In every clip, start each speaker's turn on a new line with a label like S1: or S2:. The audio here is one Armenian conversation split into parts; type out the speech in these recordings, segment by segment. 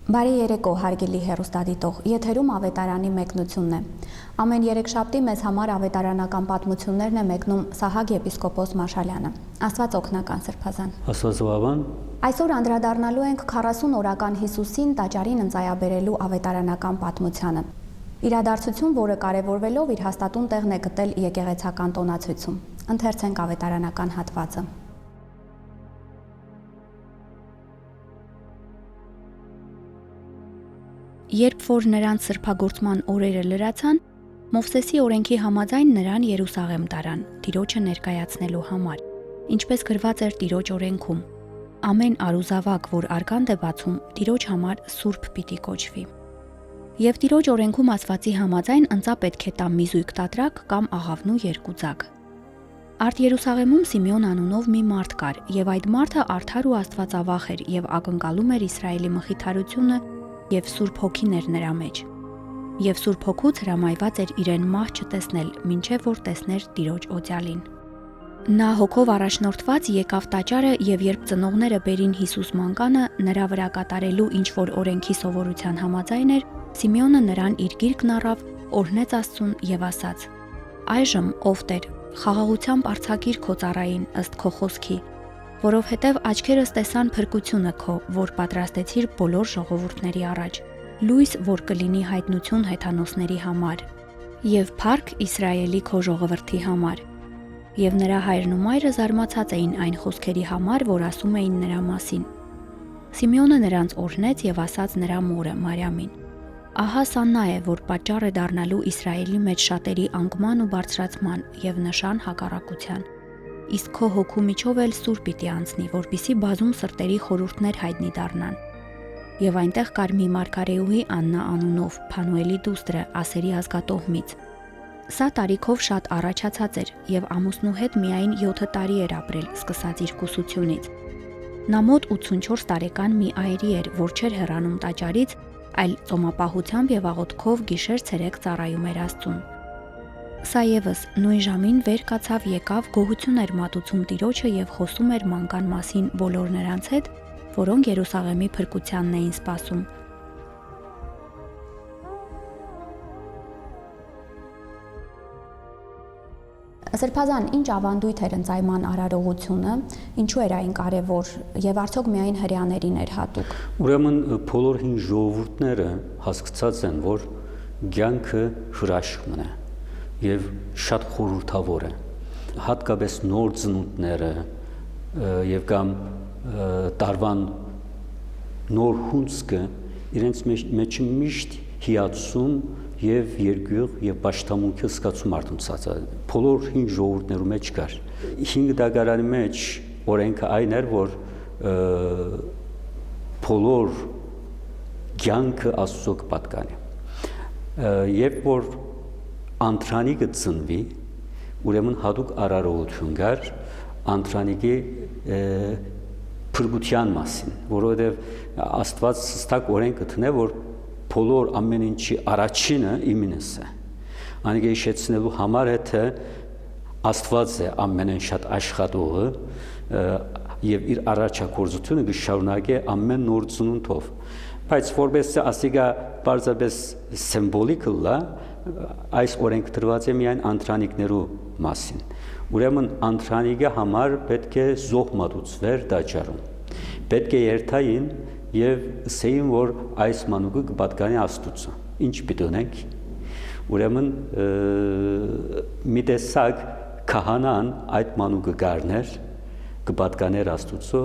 S1: Բարի երեկո, հարգելի հեռուստադիտող, եթերում ավետարանի մեկնությունն է։ Ամեն երեքշաբթի մեզ համար ավետարանական պատմություններն է մեկնում Սահակ եպիսկոպոս Մաշալյանը։ Աստված օգնական Սրբազան։
S2: Աստված զավան։
S1: Այսօր անդրադառնալու ենք 40 օրական Հիսուսին տաճարին ընծայաբերելու ավետարանական պատմությանը։ Իրադարձություն, որը կարևորվելով իր հաստատուն տեղն է գտել եկեղեցական տոնացույցում։ Ընթերցենք ավետարանական հատվածը։ Երբ որ նրանց սրբագործման օրերը լրացան, Մովսեսի օրենքի համաձայն նրան Երուսաղեմ տարան, Տիրոջը ներկայացնելու համար, ինչպես գրված էր Տիրոջ օրենքում։ Ամեն արուզավակ, որ արգանդ է բացում, Տիրոջ համար սուրբ պիտի կոչվի։ Եվ Տիրոջ օրենքում ասվածի համաձայն ընծա պետք է տա մի զույգ տատրակ կամ աղավնու երկու ձագ։ Արդ Երուսաղեմում Սիմեոն անունով մի մարդ կար, եւ այդ մարդը արդար ու աստվածավախ էր եւ ակնկալում էր Իսրայելի մխիթարությունը եւ Սուրբ Հոգին էր նրա մեջ։ Եվ Սուրբ Հոգուց հրամայված էր իրեն մահ չտեսնել, մինչև որ տեսներ Տիրոջ օծյալին։ Նա հոգով առաջնորդված եկավ տաճարը եւ երբ ծնողները բերին Հիսուս մանկանը, նրա վրա կատարելու ինչ որ օրենքի սովորության համաձայն էր, Սիմեոնը նրան իր գիրկն առավ, օրհնեց Աստծուն եւ ասաց. «Այժմ ով Տեր, խաղաղությամբ արձակիր քո ծառային ըստ քո խոսքի, որովհետև աչքերս տեսան փրկությունը քո, որ պատրաստեցիր բոլոր ժողովուրդների առաջ, լույս, որ կլինի հայտնություն հեթանոսների համար, եւ փառք Իսրայելի քո ժողովրդի համար»։ Եվ նրա հայրն ու մայրը զարմացած էին այն խոսքերի համար, որ ասում էին նրա մասին։ Սիմեոնը նրանց օրհնեց եւ ասաց նրա մորը Մարիամին. «Ահա սա նա է, որ պատճառ է դառնալու Իսրայելի մեջ շատերի անկման ու բարձրացման եւ նշան հակառակության։ Իսկ քո հոգու միջով էլ սուր պիտի անցնի, որպիսի բազում սրտերի խորհուրդներ հայտնի դառնան»։ Եվ այնտեղ կար մի մարգարեուհի Աննա անունով, Փանուելի դուստրը, Ասերի ազգատոհմից։ Սա տարիքով շատ առաջացած էր եւ ամուսնու հետ միայն 7 տարի էր ապրել, սկսած իր կուսությունից։ Նա մոտ 84 տարեկան մի այրի էր, որ չէր հեռանում տաճարից, այլ ծոմապահությամբ եւ աղոթքով գիշեր-ցերեկ ծառայում էր Աստծուն։ Սա եւս նույն ժամին վեր կացավ եկավ գոհություն էր մատուցում Տիրոջը եւ խոսում էր մանկան մասին բոլոր նրանց հետ, որոնք Երուսաղեմի փրկությանն էին սպասում։ Սրբազան, ինչ ավանդույթ էր ընծայման արարողությունը, ինչու էր այն կարևոր եւ արդյոք միայն հրեաներին էր հատուկ։
S2: Ուրեմն բոլոր հին ժողովուրդները հասկացած են, որ կյանքը հրաշքն է եւ շատ խորհրդավոր է։ Հատկապես նոր ծնունդները եւ կամ տարվան նոր հունձկը իրենց մեջ միշտ հիացում եւ երկյուղ եւ պաշտամունքի զգացում արտունցած է։ Բոլոր հին ժողովուրդներու մեջ կար։ 5 դագարանի մեջ օրենքը այն էր, որ բոլոր կյանքը Աստծո կպատկանի։ Երբ որ անտրանիկը ծնվի, ուրեմն հատուկ արարողություն կար անտրանիկի փրկության մասին, որովհետև Աստված հստակ օրենք գտնել, որ բոլոր ամեն ինչի առաջինը իմինս է։ Անիկը հիշեցնելու համար է, թե Աստված է ամենեն շատ աշխատողը եւ իր առաջակորձությունը կշարունակի ամեն նոր ծնունդով։ Բայց որպես ասիգա բարձրապես սիմվոլիկ լա, այս օրենք դրված է միայն անտրանիկներու մասին։ Ուրեմն անտրանիկի համար պետք է զոհ մատուցվեր տաճարում։ Պետք է երթային եւ ասեին, որ այս մանուկը կպատկանի Աստծո։ Ինչ պիտի ունենք։ Ուրեմն մի տեսակ քահանան այդ մանուկը գարներ, կպատկաներ Աստծո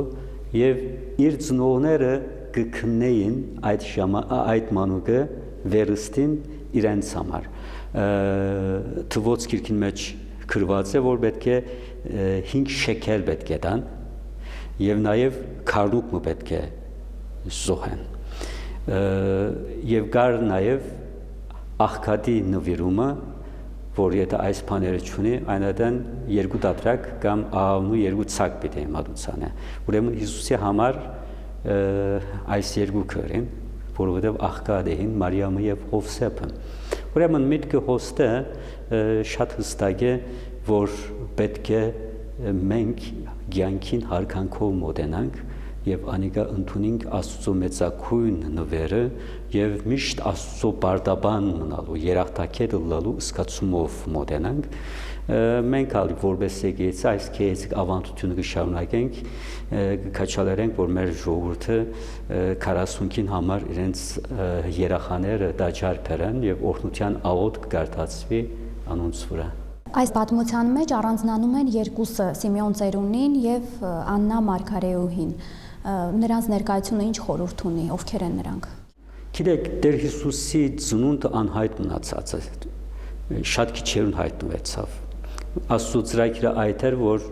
S2: եւ իր ծնողները կքննեին այդ մանուկը վերստին իրենց համար։ Թվոց գիրքին մեջ գրված է, որ պետք է 5 շեկել պետք է տան եւ նաեւ քարնուկ պետք է զոհեն։ Եվ կար նաեւ աղքատի նվիրումը, որ եթե այս բաները չունի, այնադեն 2 տատրակ կամ աղավնու 2 ցակ պիտի մատուցանե։ Ուրեմն Հիսուսի համար այս երկուքը են, որովհետև աղքատ էին Մարիամը եւ Հովսեփը։ Ուրեմն միտքը հոստը շատ հստակ է, որ պետք է մենք կյանքին հարկանքով մոտենանք եւ անիկա ընդունինք Աստծո մեծակույն նվերը եւ միշտ Աստծո բարդաբան մնալու երախտակետ լալու սկացումով մոտենանք մենք ալի որպես եկեցի այս քեզիկ ավանդությունը կշարունակենք կքաչալերենք որ մեր ժողովուրդը 40-ին համար իրենց երախաները դաջար բերեն եւ օրհնության աղոտ կգարտացվի անոնց վրա
S1: Այս պատմության մեջ առանձնանում են երկուսը Սիմեոն ծերունին եւ Աննա Մարգարեուհին նրանց ներկայությունը ինչ խորհուրդ ունի ովքեր են նրանք
S2: Գիտեք Տեր Հիսուսի ծնունդը անհայտ մնացած է շատ քիչերուն հայտնվեցավ Աստծո ծրագիրը այդ էր որ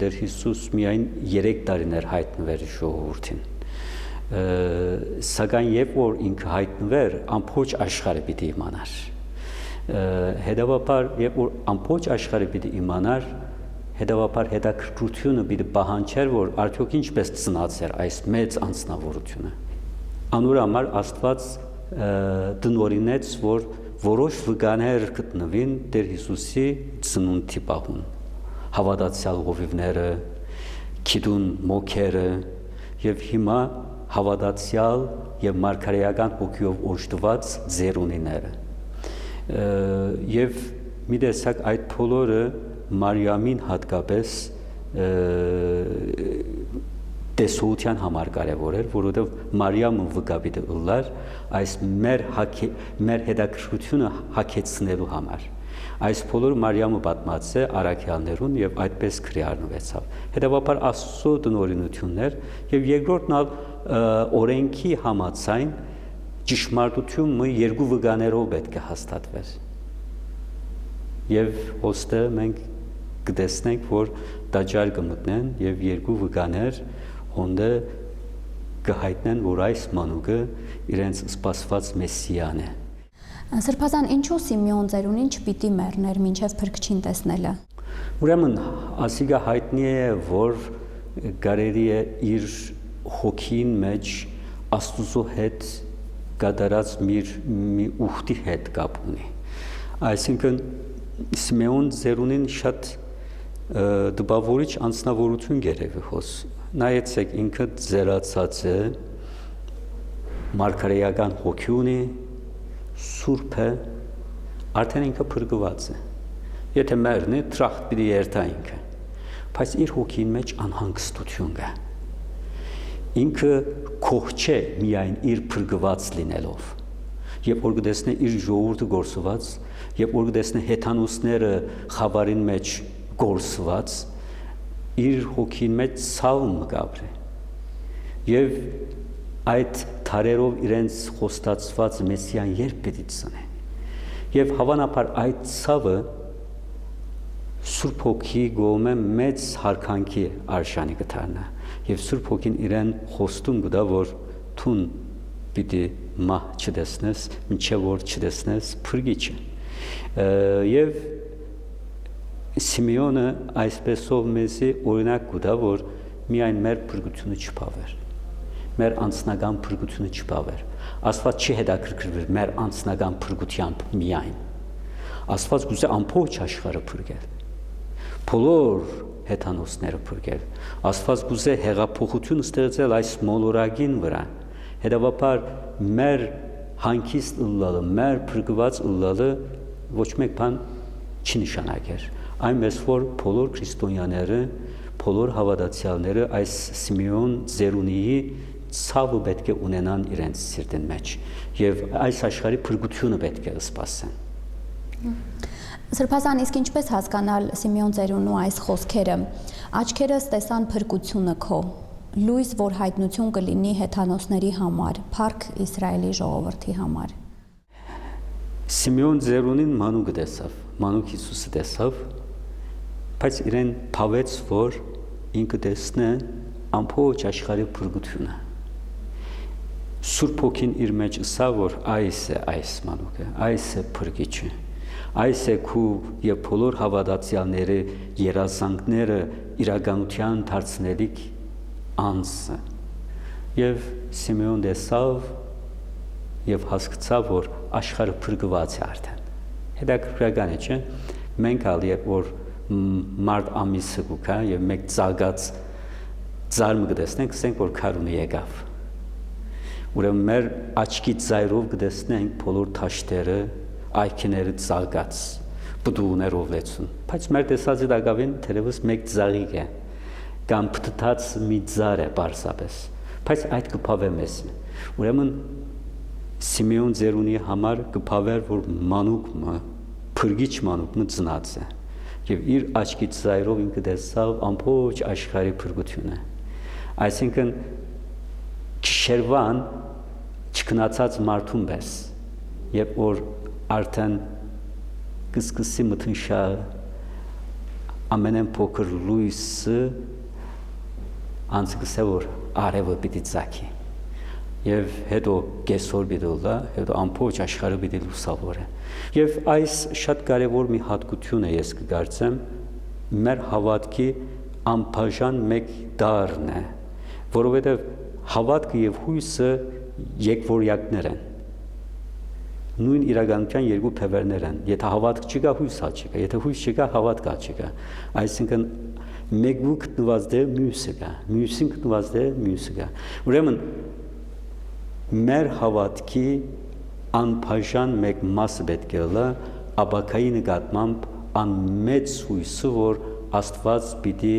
S2: Տեր Հիսուս միայն 3 տարիներ հայտնվեր ժողովրդին սակայն երբ որ ինքը հայտնվեր ամբողջ աշխարհը պիտի իմանար Հետևաբար երբ որ ամբողջ աշխարհը պիտի իմանար հետևաբար հետաքրքրությունը պիտի պահանջեր որ արդյոք ինչպես ծնած էր այս մեծ անձնավորությունը Անոր համար Աստված դնորինեց որ որոշ վկաներ գտնվին Տեր Հիսուսի ծնունդի պահուն հավատացյալ հովիվները քիդուն մոքերը եւ հիմա հավատացյալ եւ մարգարեական հոգիով օժտված ձերունիները եւ մի տեսակ այդ բոլորը Մարիամին հատկապես տեսության համար կարևոր էր, որովհետև Մարիամը վկապիտը ըլլար այս մեր հետաքրքրությունը հագեցնելու համար։ Այս բոլորը Մարիամը պատմած է առաքյալներուն եւ այդպես քրի առնվեցավ։ Հետևաբար Աստծո տնօրինություններ եւ երկրորդն ալ օրենքի համաձայն ճշմարտությունը երկու վկաներով պետք է հաստատվեր։ Եվ ոստը մենք կտեսնենք, որ դաջար կմտնեն եւ երկու վկաներ հոնդը կհայտնեն, որ այս մանուկը իրենց սպասված մեսիան է։
S1: Սրբազան ինչու Սիմեոն ծերունին չպիտի մեռներ մինչև փրկչին տեսնելը։
S2: Ուրեմն ասիգա հայտնի է, որ կարելի է իր հոգին մեջ Աստծո հետ կատարած մի ուխտի հետ կապ ունի։ Այսինքն Սիմեոն ծերունին շատ դպավորիչ անձնավորություն գերեւի հոս նայեցեք ինքը ձերացած է մարգարեական հոգի ունի սուրբ է արդեն ինքը փրկված է եթե մեռնի տրախտ պիտի երթա ինքը բայց իր հոգին մեջ անհանգստություն կա ինքը քող չէ միայն իր փրկված լինելով երբ որ գտեսնե իր ժողովուրդը գործված երբ որ գտեսնե հեթանոսները խավարին մեջ գործված իր հոգին մեջ ցավում կապրի եւ այդ թարերով իրենց խոստացված մեսիան երբ պիտի ծնե եւ հավանաբար այդ ցավը Սուրբ Հոգի գոմե մեծ հարկանքի արժանի կդառնա եւ Սուրբ Հոգին իրեն խոստում կտա որ թուն պիտի մահ չտեսնես մինչեւ որ չտեսնես փրկիչը եւ Սիմեոնը այսպեսով մեզի օրինակ կտա որ միայն մեր փրկությունը չփավեր մեր անձնական փրկությունը չփավեր Աստված չի հետաքրքրվեր մեր անձնական փրկությամբ միայն Աստված գուցե ամբողջ աշխարհը փրկել բոլոր հեթանոսները փրկել Աստված գուցե հեղափոխություն ստեղծել այս մոլորակին վրա հետևաբար մեր հանգիստ ըլլալը մեր փրկված ըլլալը ոչ մեկ բան չի նշանակեր այնպես որ բոլոր քրիստոնյաները բոլոր հավատացյալները այս Սիմեոն ծերունիի ցավը պետք է ունենան իրենց սիրտին մեջ եւ այս աշխարհի փրկությունը պետք է սպասեն
S1: Սրբազան իսկ ինչպես հասկանալ Սիմեոն ծերունու այս խոսքերը աչքերս տեսան փրկությունը քո լույս որ հայտնություն կլինի հեթանոսների համար փառք Իսրայելի ժողովրդի համար
S2: Սիմեոն ծերունին մանուկ տեսավ մանուկ Հիսուսը տեսավ բայց իրեն փավեց որ ինքը տեսնե ամբողջ աշխարհի փրկությունը Սուրբ Հոգին իր մեջ ասա որ այս է այս մանուկը այս է փրկիչը այս է քու եւ բոլոր հավատացյալները երազանքները իրականության դարձնելիք անձը եւ Սիմեոն տեսավ եւ հասկացավ որ աշխարհը փրկված է արդեն հետաքրքրական է չէ մենք ալ երբ որ մարտ ամիսը կուքա եւ մեկ ծագած Ձարմը կտեսնենք, ասենք որ քարունը եկավ։ Ուրեմն մեր աչքի ծայրով կտեսնենք բոլոր թաշտերը, այքիները ծալկած, բդուներով լեցուն։ Բայց մեր տեսածի դակավին թերևս մեկ ծաղիկ է, կամ փթթած մի ծար է պարզապես։ Բայց այդ կփավե մեզ։ Ուրեմն Սիմեոն Ձերունի համար կփավեր, որ մանուկը, փրկիչ մանուկը ծնած է։ Եվ իր աչքի ծայրով ինքը տեսավ ամբողջ աշխարհի փրկությունը։ Այսինքն քշերվան չքնացած մարդուն պես, երբ որ արդեն կսկսի մթնշալ ամենեն փոքր լույսը անցկսե որ արևը պիտի ծագի եւ հետո կեսօր պիտի լա, հետո ամբողջ աշխարհը պիտի լուսավորե։ Եվ այս շատ կարևոր մի հատկություն է, ես կգործեմ, մեր հավատքի անբաժան մեկ դառն է, որովհետեւ հավատքը եւ հույսը երկվորյակներ են։ Նույն իրականության երկու փևերներ են։ Եթե հավատք չկա, հույս չկա, եթե հույս չկա, հավատք չկա։ Այսինքն մեկու գտնված դե մյուսը կա, մյուսին գտնված դե մյուսը կա։ Ուրեմն մեր հավատքի անբաժան մեկ մասը պետք է լա աբակայի նկատմամբ անմեծ հույսը, որ Աստված պիտի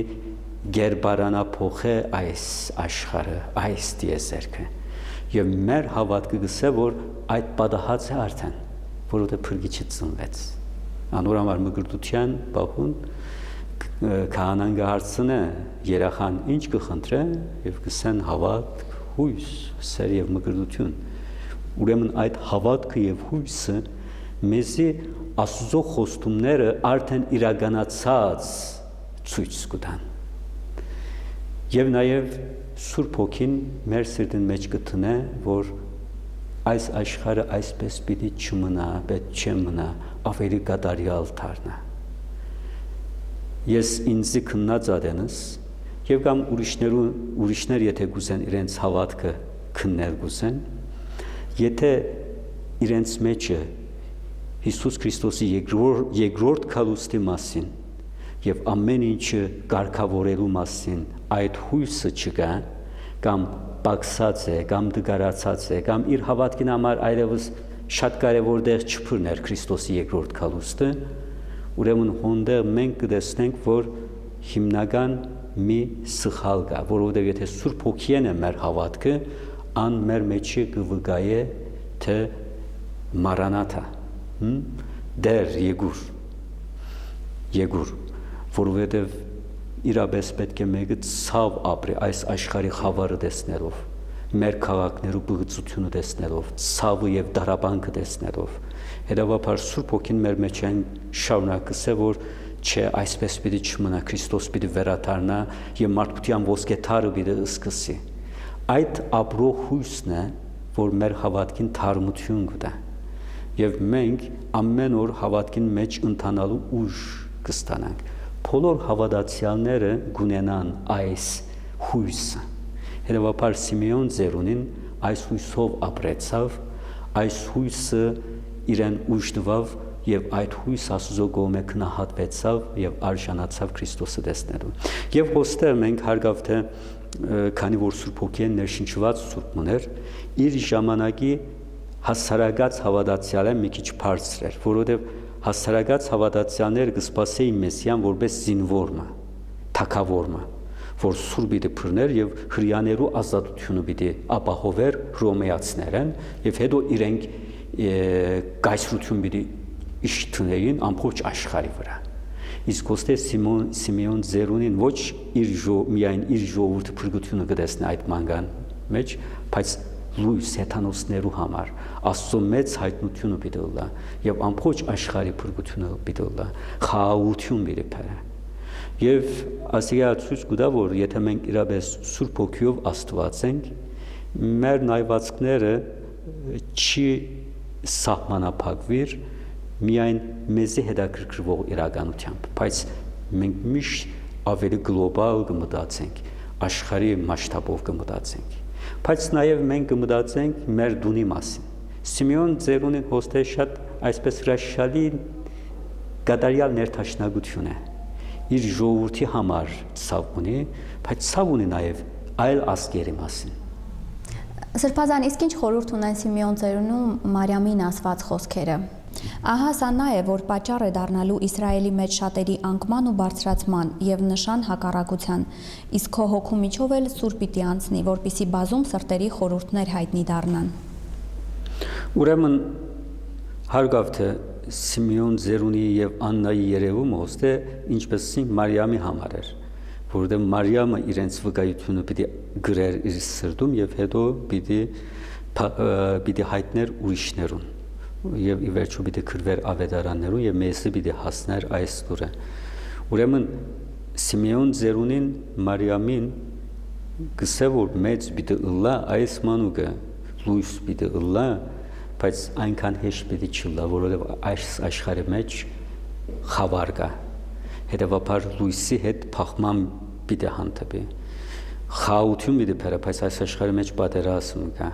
S2: գերբարանափոխե այս աշխարհը, այս տիեզերքը։ Եվ մեր հավատքը գսե, որ այդ պատահած է արդեն, որովհետև փրկիչը ծնվեց։ Անորամար մգրտության բախուն քահանան կհարցնե երախան ինչ կխնդրե եւ կսեն հավատ հույս, սեր եւ մկրտություն։ Ուրեմն այդ հավատքը եւ հույսը մեզի Աստծո խոստումները արդեն իրականացած ցույց կտան։ Եվ նաեւ Սուրբ Հոգին մեր սրտին մեջ կտնե, որ այս աշխարհը այսպես պիտի չմնա, պետք չմնա, ավելի կատարյալ դառնա։ Ես ինձի քննած ադենս եւ կամ ուրիշներ եթե գուզեն իրենց հավատքը քննել գուզեն, եթե իրենց մեջը Հիսուս Քրիստոսի երկրորդ քալուստի մասին եւ ամեն ինչը կարգավորելու մասին այդ հույսը չկա, կամ պակսած է, կամ դգարացած է, կամ իր հավատքին համար այլևս շատ կարևոր դեր չփռներ Քրիստոսի երկրորդ քալուստը, ուրեմն հոնդեղ մենք կտեսնենք, որ հիմնական մի սխալ կա, որովհետև եթե Սուրբ Հոգին է մեր հավատքը, ան մեր մեջը կվկայե թե Մարանաթա, դեր եկուր, որովհետև իրապես պետք է մեկը ցավ ապրի այս աշխարհի խավարը տեսնելով, մեր քաղաքներու բղծությունը տեսնելով, ցավը եւ դարաբանքը տեսնելով, հետևաբար Սուրբ Հոգին մեր մեջ այն շարունակսե, որ չէ, այսպես պիտի չմնա, Քրիստոս պիտի վերադառնա եւ մարդկության ոսկե թարը պիտի սկսի։ Այդ ապրող հույսն է, որ մեր հավատքին թարմություն կտա։ Եվ մենք ամեն օր հավատքին մեջ ընթանալու ուժ կստանանք։ Բոլոր հավատացյալները գունենան այս հույսը։ Հետևաբար Սիմեոն Ձերունին այս հույսով ապրեցավ, այս հույսը իրեն ուժ տվավ եւ այդ հույս Աստծո կողմէ քնահատվեցավ եւ արժանացավ Քրիստոսը տեսնելու։ Եվ ոստեղ մենք հարգավ թե քանի որ Սուրբ Հոգին ներշնչված Սուրբ մներ, իր ժամանակի հասարակած հավատացյալը մի քիչ բարձր էր, որովհետեւ հասարակած հավատացյալները կսպասեին Մեսիան որպես զինվորը, թագավորը, որ Սուրբ պիտի բռներ եւ հրյաներու ազատությունը պիտի ապահովեր հռոմեացիներեն եւ հետո իրենք կայսրություն պիտի իշտնեին ամբողջ աշխարհի վրա։ Իսկ ոստե Սիմեոն Ձերունին ոչ միայն իր ժողովուրդը փրկությունը կտեսնի այդ մանգան մեջ, բայց լույս հեթանոսներու համար Աստծո մեծ հայտնությունը պիտի լա եւ ամբողջ աշխարհի փրկությունը պիտի լա, խաղաղություն պիտի բերե։ Եվ ասիա ցույց կտա, որ եթե մենք իրապես Սուրբ Հոգիով Աստված ենք, մեր նայվածքները չի սահմանափակվիր միայն մեզի հետաքրքրվող իրականությամբ, բայց մենք միշտ ավելի գլոբալ կմտածենք, աշխարհի մասշտաբով կմտածենք, բայց նաև մենք կմտածենք մեր դունի մասին։ Սիմեոն Ձերունին հոստե շատ այսպես հրաշալի կատարյալ ներդաշնակություն է։ Իր ժողովրդի համար ցավ ունի, բայց ցավ ունի նաև այլ ազգերի մասին։
S1: Սրբազան, իսկ ինչ խորհուրդ ունեն Սիմեոն ծերունում Մարիամին ասված խոսքերը։ Ահա սա նա է, որ պատճառ է դառնալու Իսրայելի մեջ շատերի անկման ու բարձրացման եւ նշան հակառակության, իսկ քո հոգու միջով էլ սուր պիտի անցնի, որպիսի բազում սրտերի խորհուրդներ հայտնի դառնան։
S2: Ուրեմն հարգավ թե Սիմեոն ծերունի եւ Աննայի երևումը ոստե ինչպես Մարիամի համար էր, որովհետեւ Մարիամը իրենց վկայությունը պիտի գրեր իր սրտում եւ հետո պիտի հայտներ ուրիշներուն եւ ի վերջո պիտի գրվեր ավետարաններուն եւ մեզի պիտի հասներ այս լուրը։ Ուրեմն Սիմեոն ծերունին Մարիամին գսե որ մեծ պիտի ըլլա այս մանուկը լույս պիտի ըլլա, բայց այնքան հեշտ պիտի չլա, որովհետեւ այս աշխարհի մեջ խավար կա, հետեւաբար լույսի հետ փախման պիտի հանդիպի, խաղաղություն պիտի բերե, բայց այս աշխարհի մեջ պատերազմ կա։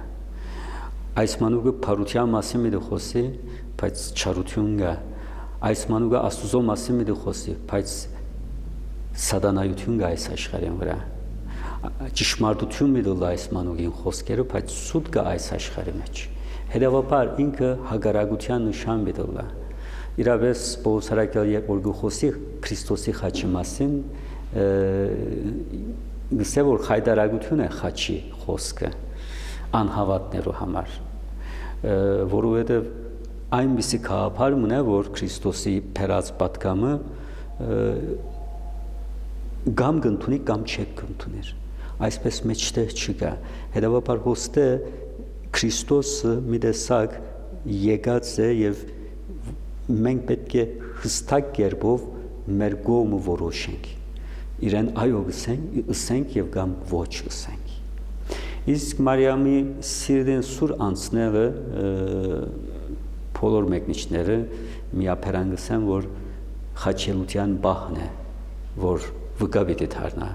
S2: Այս մանուկը փարության մասին մի խոսի, բայց չարություն կա։ Այս մանուկը Աստուծո մասին մի խոսի, բայց սատանայություն կա այս աշխարհի վրա։ Ճշմարտություն մի դու այս մանուկին խոսքերը, բայց սուտ կա այս աշխարհի մեջ։ Հետևաբար ինքը հագարագության նշան մի դու։ Իրավես Պողոս Արաքյալը որ խոսի Քրիստոսի խաչի մասին, գսե որ խայտարագություն է խաչի խոսքը անհավատներու համար, որովհետև այնպիսի գաղափար մնա, որ Քրիստոսի փերած պատգամը կամ կընդունի կամ չեք կընդուներ, այսպես մեջտեղ չկա, հետևաբար հոստե Քրիստոսը մի տեսակ եկած է եւ մենք պետք է հստակ կերպով մեր կողմը որոշենք, իրեն այո ասենք եւ կամ ոչ ասենք։ Իսկ Մարիամի սիրտին սուր անցնելը բոլոր մեկնիչները միապերան գսեն, որ խաչելության բախն է, որ վկա պիտի դառնա,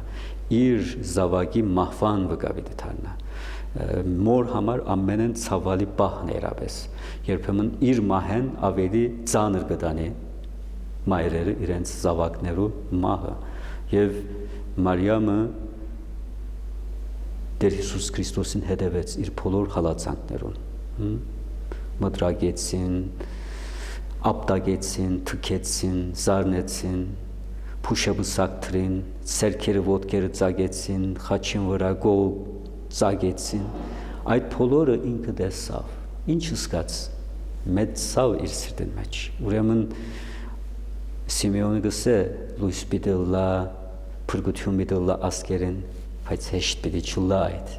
S2: իր զավակի մահվան վկա պիտի դառնա։ Մոր համար ամենեն ցավալի բախն է երբես, երբեմն իր մահեն ավելի ծանր կտանի մայրերը իրենց զավակներու մահը, եւ Մարիամը Տեր Հիսուս Քրիստոսին հետևեց իր բոլոր հալածանքներուն, մտրագեցին, ապտագեցին, թքեցին, զարնեցին, փուշաբուսակտրին, սերքերը ոտքերը ծագեցին, խաչին վրա գող ծագեցին, այդ բոլորը ինքը տեսավ, ինչ զգաց, մեծ ցավ իր սրտի մեջ։ Ուրեմն Սիմեոնը գսե լույս պիտի լա, փրկություն պիտի լա ասկերեն, բայց հեշտ պիտի չլա այդ,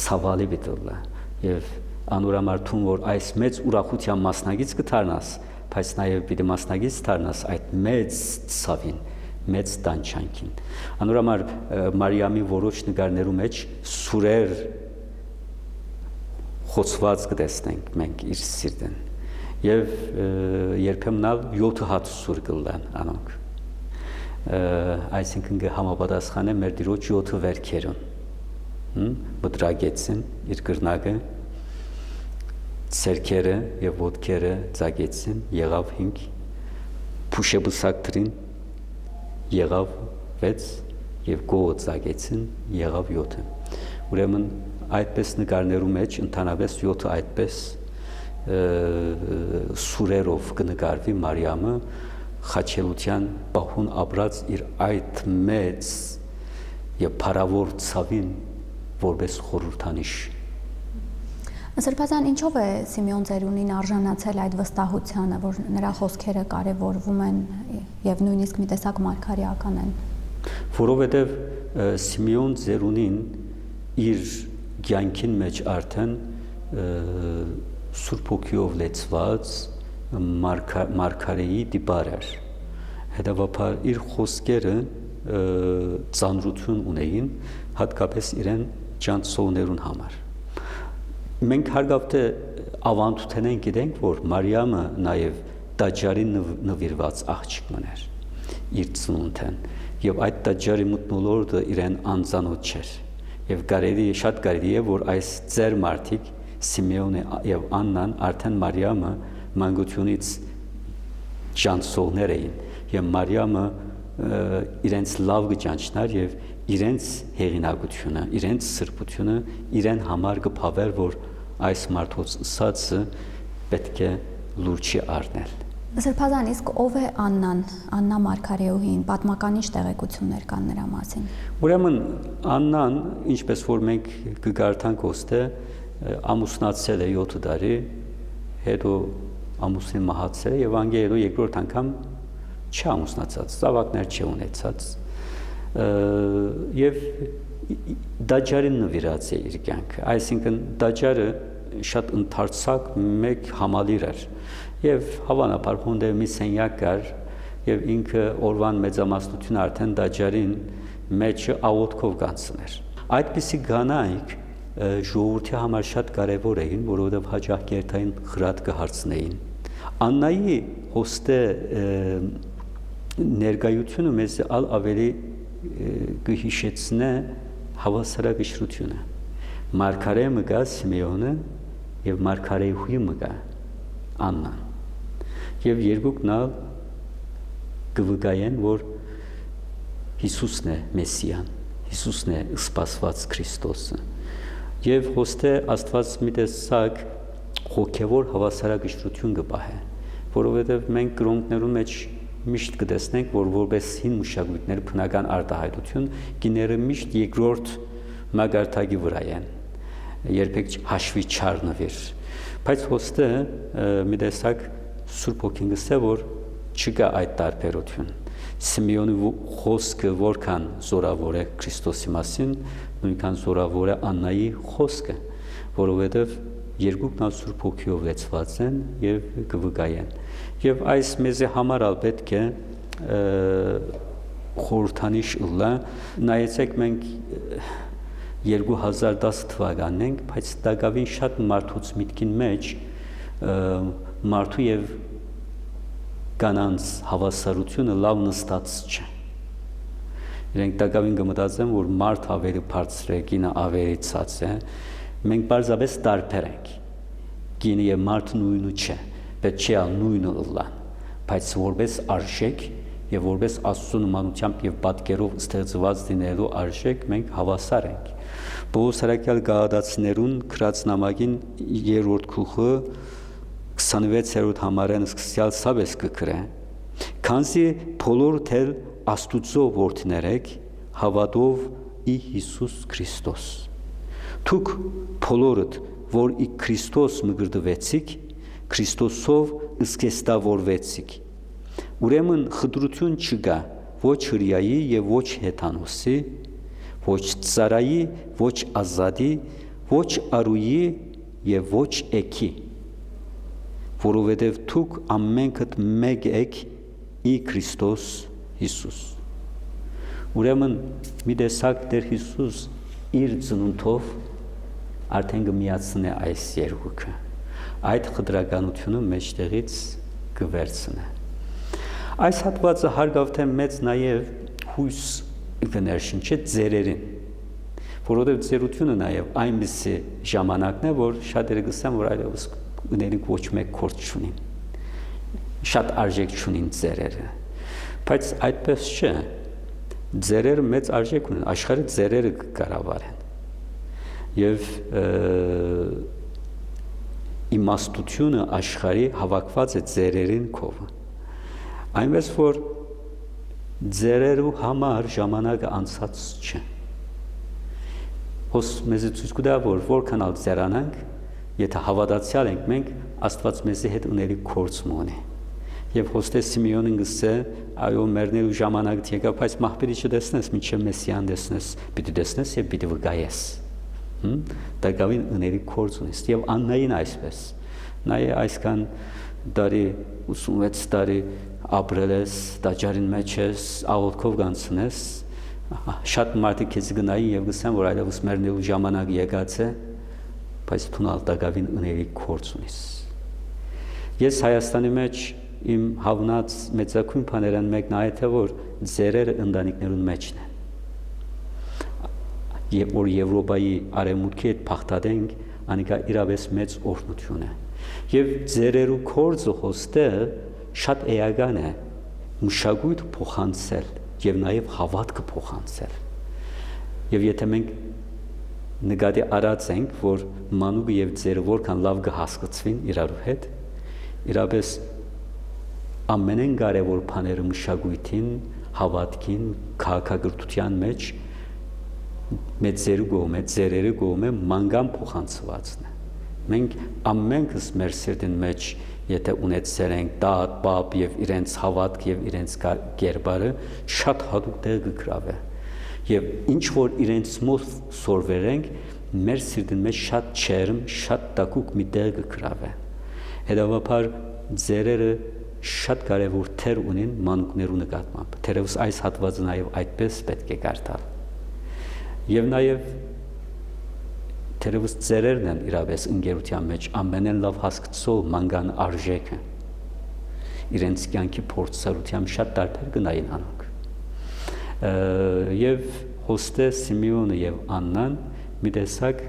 S2: ցավալի պիտի լա, եւ անուրամարտուն որ այս մեծ ուրախության մասնագից կդառնաս, բայց նաեւ պիտի մասնագից դառնաս այդ մեծ ցավին, մեծ տանջանքին։ Անուրամար Մարիամի որոշ նկարներու մեջ սուրեր խոցված կտեսնենք մենք իր սիրտին, եւ երբեմն ալ 7 հատ սուր կլան անոնք, այսինքն կհամապատասխանե մեր Տիրոջ 7 վերքերուն, մտրագեցին իր կրնակը, սերքերը եւ ոտքերը ծագեցին, եղավ 5, փուշաբուսակտրին եղավ 6 եւ գողը ծագեցին, եղավ 7։ Ուրեմն այդպես նկարներու մեջ ընդհանրապես 7 այդպես սուրերով կնկարվի Մարիամը խաչելության բախուն ապրած իր այդ մեծ եւ փառավոր ցավին որպես խորհրդանիշ։
S1: Սրբազան, ինչով է Սիմեոն ծերունին արժանացել այդ վստահությանը, որ նրա խոսքերը կարևորվում են եւ նույնիսկ մի տեսակ մարգարեական են։
S2: Որովհետեւ Սիմեոն ծերունին իր կյանքին մեջ արդեն Սուրբ Հոգիով լեցված մարգարեի դիպար էր, հետևաբար իր խոսքերը ծանրություն ունեին հատկապես իրեն ճանցողներուն համար։ Մենք հարգավ թե ավանդութենեն գիտենք, որ Մարիամը նաև տաճարի նվիրված աղջիկ մներ իր ծնունդեն, եւ այդ տաճարի մթնոլորտը իրեն անծանոթ չէր, եւ շատ կարելի է, որ այս ծեր մարդիկ Սիմեոնը եւ Աննան արդեն Մարիամը մանկությունից ճանցողներ էին, եւ Մարիամը իրենց լավ գճանչներ եւ իրենց հեղինակությունը, իրենց սրբությունը իրեն համար կփավեր, որ այս մարդոց ըսածը պետք է լուրջ առնել։
S1: Սրբազան, իսկ ով է Աննան, Աննա Մարգարեուհին, պատմական ինչ տեղեկություններ կան նրա մասին։
S2: Ուրեմն Աննան, ինչպես որ մենք կգարտանք ոստե, ամուսնացել է 7 տարի, հետո ամուսին մահացել է եւ անգե հետո երկրորդ անգամ չի ամուսնացած, զավակներ չի ունեցած եւ դաջարին նվիրած է իր կյանքը, այսինքն դաջարը շատ ընդարձակ մեկ համալիր էր եւ հավանաբար հոնդե մի սենյակ կար եւ ինքը օրվան մեծամասնությունը արդեն դաջարին մեջ աղոթքով կանցներ։ Այդպիսի կանայք ժողովրդի համար շատ կարևոր էին, որովհետեւ հաճախ կերտային խրատ կհարցնեին։ Աննայի հոստե ներկայությունը մեզ ավելի կհիշեցնե հավասարակշռությունը։ Մարգարե մգա Սիմեոնը եւ Մարգարեուհի մգա Աննան։ Եվ երկուքն ալ կվգայեն, որ Հիսուսն է Մեսիան, Հիսուսն է սպասված Քրիստոսը։ Եվ հոստե Աստված մի տեսակ հոգևոր հավասարակշռություն կպահե, որովհետև մենք կրոնքներում մեջ միշտ կտեսնենք, որ որպես հին մշակույթներ բնական արտահայտություն գիները միշտ երկրորդ մագարտակի վրա են, երբեք հաշվի չառնվիր։ Բայց հոստը մի տեսակ Սուրբ Հոգին գսե, որ չկա այդ տարբերություն։ Սիմեոնի խոսքը որքան զորավոր է Քրիստոսի մասին, նույնքան զորավոր է Աննայի խոսքը, որովհետև երկուքն ալ Սուրբ Հոգիով լեցված են եւ կվգայեն։ Եվ այս մեզի համար ալ պետք է խորհրդանիշ ըլլա, նայեցեք մենք 2010 թվականն ենք, բայց դակավին շատ մարդուց միտքին մեջ մարդու եւ կանանց հավասարությունը լավ նստած չէ։ Իրենք դակավին կմտածեն, որ մարդ ավելի բարձր է, կինը ավելի ցած է։ Մենք պարզապես տարբեր ենք։ Կինը եւ մարդը նույնը չէ, պետք չէ նույնը ըլլան, բայց որպես արժեք եւ որպես Աստծո նմանությամբ եւ պատկերով ստեղծված լինելու արժեք մենք հավասար ենք։ Պողոս Հրաքյալ Գաղադացիներուն գրած նամակին 3-րդ գլուխը 26-րդ համարեն սկսյալ սաբես կգրե։ Քանզի բոլոր թել Աստուծո որդիներ եք հավատով ի Հիսուս Քրիստոս։ Դուք բոլորդ, որ ի Քրիստոս մգրդվեցիք, Քրիստոսով ըսկեստավորվեցիք։ Ուրեմն խտրություն չկա ոչ հրյայի եւ ոչ հեթանոսի, ոչ ծարայի, ոչ ազատի, ոչ արուի եւ ոչ էքի, որովհետեւ դուք ամենքդ մեկ եք ի Քրիստոս Հիսուս։ Ուրեմն մի տեսակ Տեր Հիսուս իր ծնունդով արդեն կմիացնե այս երկուքը, այդ խտրականությունը մեջտեղից կվերցնե։ Այս հատվածը հարգավ թե մեծ նաև հույս կներշնչի ձերերին, որովհետև ձերությունը նաև այնպիսի ժամանակն է, որ շատերը կսեն, որ այլևս ուներիք ոչ մեկ կորց չունին, շատ արժեք չունին ձերերը, բայց այդպես չէ, ձերերը մեծ արժեք ունեն, աշխարհի ձերերը կկառավարեն եւ իմաստությունը աշխարհի հավաքված է ձերերին կողը, այնպես որ ձերերու համար ժամանակը անցած չէ։ Հոս մեզ ցույց կտա, որ որքան ալ ձերանանք, եթե հավատացյալ ենք մենք, Աստված մեզի հետ ունելի կորց մոնի։ Եվ հոստե Սիմեոնին գսե, այո, մեռնելու ժամանակը եկա, բայց մահբերի չտեսնես, մինչև Մեսիան տեսնես, պիտի տեսնես եւ պիտի վկայես։ Դակավին ունելի կորց ունես։ Եվ Աննային այսպես։ Նա է այսքան դարի 86 տարի ապրել ես, տաճարին մեջ ես, աղոթքով կանցնես, շատ մարդիկ քեզ գնային եւ գսեն, որ այլևս մեռնելու ժամանակը եկած է, բայց դու ալտակավին ունելի կորց ունես։ Ես Հայաստանի մեջ իմ հավնած մեծակույն բաներն մեկն այ թե որ ձերերը ընտանիքներուն մեջն են։ Եվ որ Եվրոպայի արևմուտքի հետ փախտadենք, անիկա իրավես մեծ օրհնություն է։ Եվ ձերերու կորձը հոստը շատ էական է մշակույթ փոխանցել եւ նաեւ հավատքը փոխանցել։ Եվ եթե մենք նկատի առած ենք, որ մանուկը եւ ձերը որքան լավ կհասկացվին իրար հետ, իրապես ամենեն կարևոր բաները մշակույթին, հավատքին, քաղաքակրթության մեջ մեծերը կողմը, ձերերը կողմը մանգան փոխանցվածն է։ Մենք ամենքս մեր սիրտին մեջ, եթե ունեցել ենք դատ, բապ եւ իրենց հավատք եւ իրենց կերպարը, շատ հատուկ տեղ կգրավե։ Եվ ինչ որ իրենց մոտ սորվերենք, մեր սիրտին մեջ շատ չերմ, շատ տակուկ մի տեղ կգրավե։ Հետևաբար ձերերը շատ կարևոր թեր ունին մանուկներու նկատմամբ։ Թերևս այս հատվածը նաեւ այդպես պետք է կարդալ։ Եվ նաև թերևս ձերերն են իրապես ընկերության մեջ ամենեն լավ հասկացող մանգան արժեքը իրենց կյանքի փորձառությամբ շատ տարբեր գնային անոնք եւ հոստե Սիմեոնը եւ Աննան մի տեսակ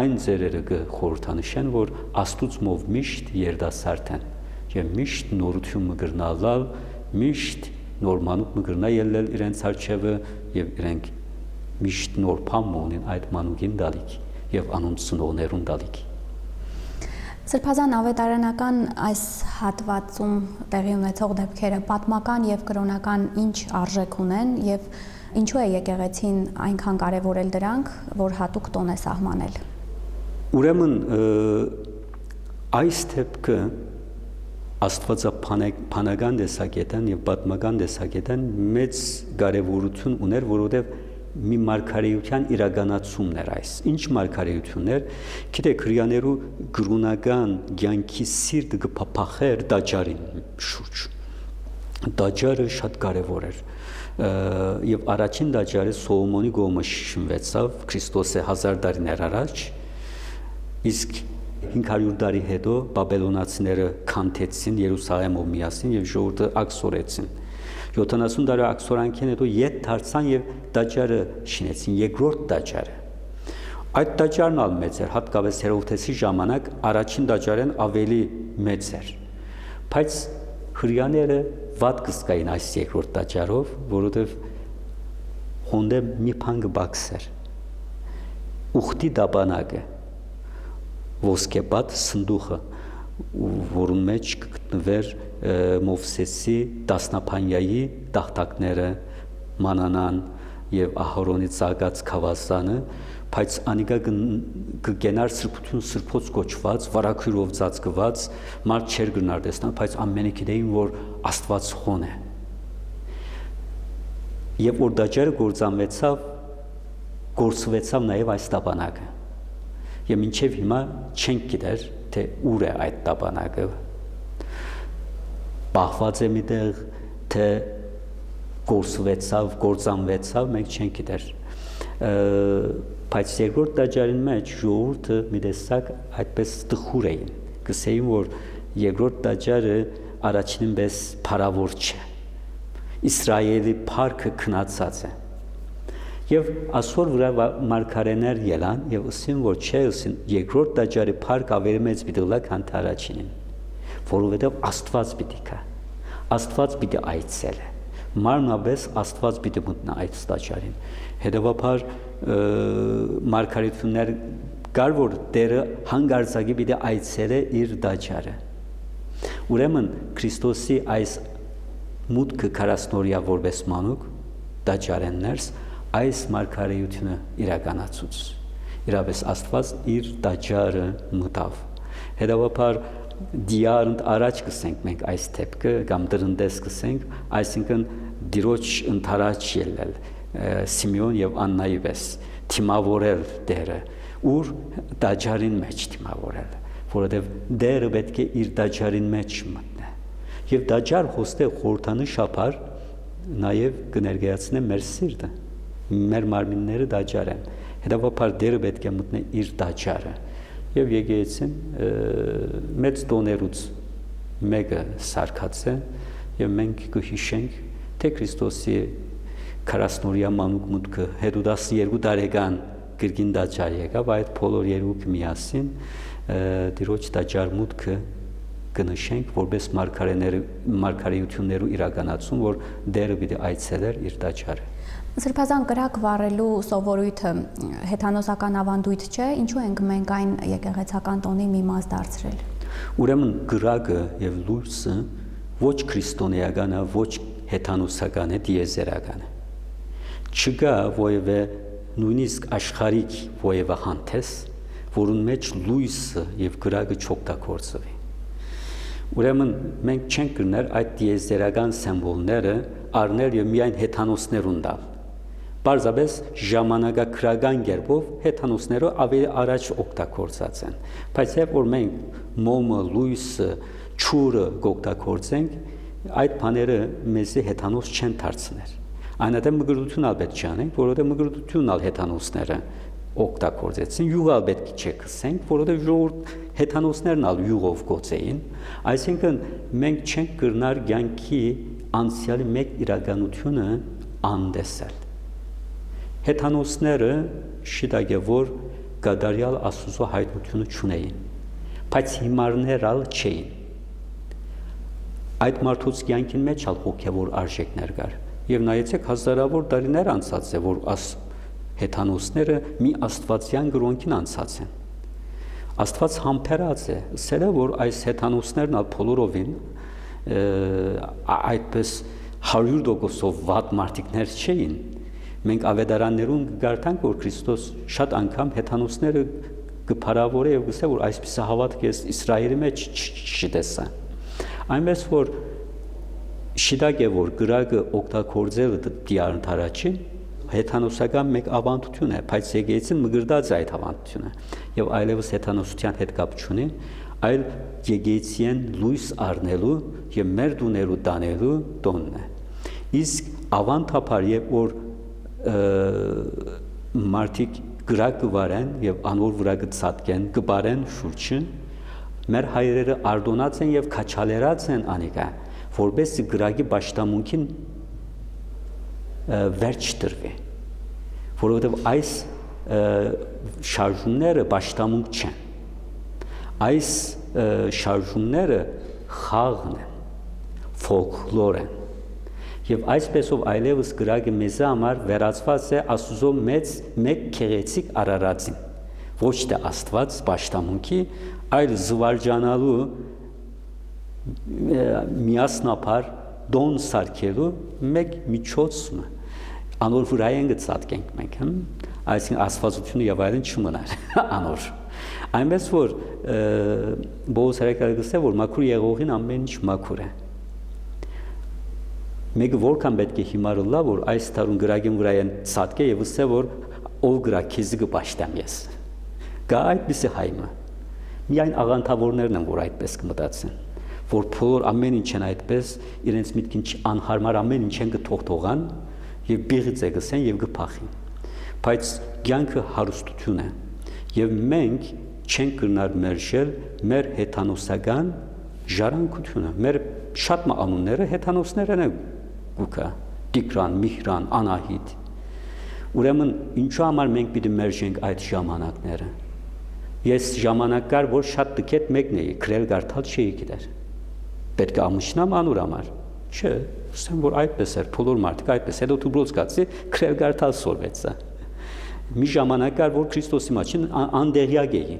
S2: այն ձերերը կխորհրդանշեն որ Աստուծմով միշտ երդասարդ են եւ միշտ նորություն մգրնալալ միշտ նոր մանուկ մգրնա ելնել իրենց արժևը եւ իրենք միշտ նոր բան ունեն այդ մանուկին դալիք եւ անոնց ծնողներուն դալիք։
S1: Սրբազան ավետարանական այս հատվածում տեղի ունեցող դեպքերը պատմական եւ կրոնական ինչ արժեք ունեն եւ ինչու է եկեղեցին այնքան կարեւորել դրանք, որ հատուկ տոն է սահմանել։
S2: Ուրեմն այս դեպքը աստվածաբանական տեսակետն եւ պատմական տեսակետն մեծ կարեւորություն ուներ, որովհետեւ մի մարգարեության իրականացումն էր այս։ Ինչ մարգարեություններ, գիտեք, հрьяաներու գրունական ցանկի սիրտը կփափախեր դաջարին շուրջ։ Դաջարը շատ կարևոր էր։ Եվ առաջին դաջարը Սողոմոնի կողմը շինվեցավ Քրիստոսի 1000 տարիներ առաջ, իսկ 500 տարի հետո բաբելոնացիները քանթեցին Երուսաղեմով միասին եւ ժողովուրդը ակսորեցին։ 70 տարի ակսորանքին հետո ետ դարձան եւ դաջարը շինեցին, երկրորդ դաջարը։ Այդ դաջարն ալ մեծ էր, հատկապես Հերովդեսի ժամանակ առաջին դաջարեն ավելի մեծ էր։ Բայց հрьяաները վատ կսկային այս երկրորդ դաջարով, որովհետեւ հոնդե մի բան կբացեր։ Ուխտի դաբանակը ոսկեբատ սնդուխը, որուն մեջ կգտնվեր Մովսեսի դասնապանյայի տախտակները, մանանան եւ Ահարոնի ցաղած խավասանը, բայց անիկա կգենար սրբություն սրբոց կոչված, վարակյուրով ծածկված, մարդ չեր գնար տեսնել, բայց ամենը գիտեին, որ Աստված խոն է։ Եվ որ դաջարը գործվեցավ նաեւ այս տաբանակը։ Եվ մինչև հիմա չենք գիտեր, թե ուր է այդ տաբանակը։ Պահված է միտեղ, թե գործանվեցավ, մենք չենք գիտեր։ Բայց երկրորդ դաջարին մեջ ժողովուրդը մի տեսակ այդպես տխուր էին։ Կսեին, որ երկրորդ դաջարը առաջինին պես փարավոր չէ։ Իսրայելի փառքը քնացած է։ Եվ ասոր վրա մարգարեներ ելան եւ ասին որ չէ, ասին երկրորդ դաջարի փառք ավելի մեծ պիտի լա քան առաջինին, որովհետեւ Աստված պիտի կա, Աստված պիտի այցելե, մարմնապես Աստված պիտի մտնա այդ դաջարին։ Հետևաբար մարգարեություններ կար որ Տերը հանգարցակի պիտի այցելե իր դաջարը։ Ուրեմն Քրիստոսի այս մուտքը 40-օրյա որպես մանուկ դաջարեններս այս մարգարեությունը իրականացուց։ Իրապես Աստված իր դաջարը մտավ։ Հետևաբար դիարընդ առաջ կսենք մենք այս դեպքը կամ դրնդես կսենք, այսինքն դիրոջ ընթരാճ ելնել Սիմեոն եւ Աննայի պես թիմավորել Տերը, ուր դաջարին մեջ թիմավորել, որովհետեւ Տերը պետք է իր դաջարին մեջ մտնի։ Եվ դաջար հոստե խորհրդանշաբար նաեւ կներկայացնե մեր սիրտը, մեր մարմինները դաջար են։ Հետևաբար Տերը պետք է մտնի իր դաջարը։ Եվ եկեղեցին մեծ տոներուց մեկը սարքած է եւ մենք կհիշենք թե Քրիստոսի 40-օրյա մանուկ մուտքը հետո 12 տարեկան գրգին դաջար եկավ, այդ բոլոր երկուք միասին դիրոջ դաջար մուտքը կնշենք որպես մարգարեություններու իրականացում, որ Տերը պիտի այցելեր իր դաջարը։
S1: Սրբազան կրակ վառելու սովորույթը հեթանոսական ավանդույթ չէ, ինչու ենք մենք այն եկեղեցական տոնի մի մաս դարձրել։
S2: Ուրեմն գրագը եւ լույսը ոչ քրիստոնեական է, ոչ հեթանոսական է, դիեզերական է։ Չկա որևէ նույնիսկ աշխարհիկ որևէ հանդես, որուն մեջ լույսը եւ գրագը չօգտագործվի։ Ուրեմն մենք չենք կրներ այդ դիեզերական սիմվոլները առնել եւ միայն հեթանոսներուն տալ։ Պարզապես ժամանակագրական կերպով հեթանոսները ավելի առաջ օգտագործած են, բայց երբ որ մենք մոմը, լույսը, ճուրը օգտագործենք, այդ բաները մեզի հեթանոս չեն դարձներ։ Այնատեղ մգրտություն ալ պետք չանենք, որովհետև մգրտությունն ալ հեթանոսները օգտագործեցին, յուղալ պետք չէ քսենք, որովհետև ժողովուրդ հեթանոսներն ալ յուղով գործեին, այսինքն մենք չենք կրնար կյանքի անցյալի մեկ իրականությունը անդեսել։ Հեթանոսները շիտակ է, որ գադարյալ Աստուծո հայտնությունը չունեին, բայց հիմարներ ալ չէին։ Այդ մարդուց կյանքին մեջ ալ հոգևոր արժեքներ կար։ Եվ նայեցեք հազարավոր տարիներ անցած է, որ հեթանոսները մի աստվածյան գրոնքին անցած են։ Աստված համբերած է, ասել է, որ այս հեթանոսներն ալ բոլորովին այդպես 100% վատ մարդիկներ չէին։ Մենք ավետարաններուն գարտանք, որ Քրիստոս շատ անգամ հեթանոսները կփարավորե եւ գսե, որ այսպես հավատք ես Իսրայելի մեջ չտեսա։ Այնպես որ շիտակ է, որ գրագը օգտագործելը դիարնթարաչին հեթանոսական մեկ ավանդություն է, բայց եկեղեցին մգրտած է այդ ավանդությունը եւ այլևս հեթանոսության հետ կապ չունի, այլ եկեղեցին լույս առնելու եւ մեր դուներու տանելու տոնն է։ Իսկ ավանդապար երբ որ մարդիկ գրակ կվարեն եւ անոր վրա կցածկեն, կբարեն շուրջը, մեր հայրերը արդոնած են եւ քաչալերած են անիկա, որբեսի գրագի պաշտամունքին վերջ տրվի, որովհետեւ այս շարժումները պաշտամունք չեն, այս շարժումները խաղն են, ֆոլկլոր են, եւ այսպեսով այլևս գրագը մեզ համար վերածված է Աստուծո մեկ քեղեցիկ արարածին, ոչ թե Աստված պաշտամունքի, այլ զվարճանալու միասնապար դոն սարքելու մեկ միջոցն է, անոր վրա են գծածկենք մենք, այսինքն աստվածությունը եւ այլն չմնար անոր։ Այնպես որ Բողոս Հրեկյալը գսե, որ մաքուր եղողին ամեն ինչ մաքուր է։ Մեկը որքան պետք է հիմարը լա, որ այս տարուն գրագին վրա են ցածկե եւ ասե, որ ով գրակ քեզի կպաշտամ ես։ Գա այդպիսի հայմը։ Միայն աղանթավորներն են, որ այդպես կմտածեն, որ բոլոր ամեն ինչ են այդպես, իրենց միտքին անհարմար ամեն ինչ են կթողթողան եւ բիղից է գսեն եւ կփախին։ Բայց կյանքը հարստություն է եւ մենք չենք կրնար մերժել մեր հեթանոսական ժառանգությունը։ Մեր շատ անունները հեթանոսներն են գուկա, Տիգրան, Միհրան, Անահիտ։ Ուրեմն ինչու համար մենք պիտի մերժենք այդ ժամանակները։ Ես ժամանակ կար, որ շատ տկետ մեկն էի, քրել գարտալ չէի գիտեր։ Պետք է ամուսնամ անուր համար։ Չէ, ասեմ որ այդպես էր, բոլոր մարդիկ այդպես, հետո դուբրոց գացի, քրել գարտալ սորվեցա։ Մի ժամանակ կար, որ Քրիստոսի մաչին անդեղյակ էի։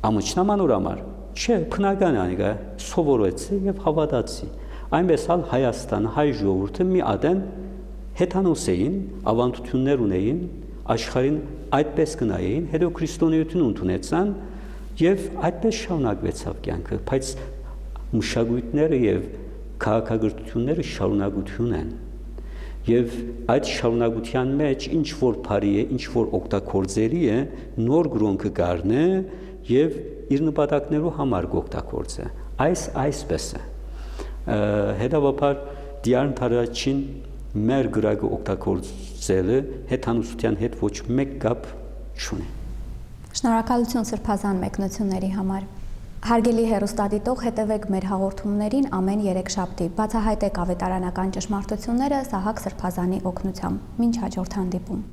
S2: Ամուսնամ անուր համար։ Չէ, բնական անիկա, սովորեցի եւ հավատացի։ Այնպես ալ Հայաստանը, հայ ժողովուրդը մի ադեն հեթանոս էին, ավանդություններ ունեին, աշխարհին այդպես կնայեին, հետո քրիստոնեություն ընդունեցան եւ այդպես շարունակվեցավ կյանքը, բայց մշակույթները եւ քաղաքագրությունները շարունակություն են։ Եվ այդ շարունակության մեջ ինչ որ բարի է, ինչ որ օգտագործելի է, նոր գրոնքը գարնե եւ իր նպատակներու համար օգտագործե։ Այսպես է։ Հետևաբար դիարնթարաչին մեր գրագը օգտագործելը հեթանոսության հետ ոչ մեկ կապ չունի։
S1: Շնորհակալություն սրբազան մեկնությունների համար։ Հարգելի հեռուստադիտող, հետևեք մեր հաղորդումներին ամեն երեքշաբթի, բացահայտեք ավետարանական ճշմարտությունները Սահակ Սրբազանի օգնությամբ։ Մինչ հաջորդ հանդիպում։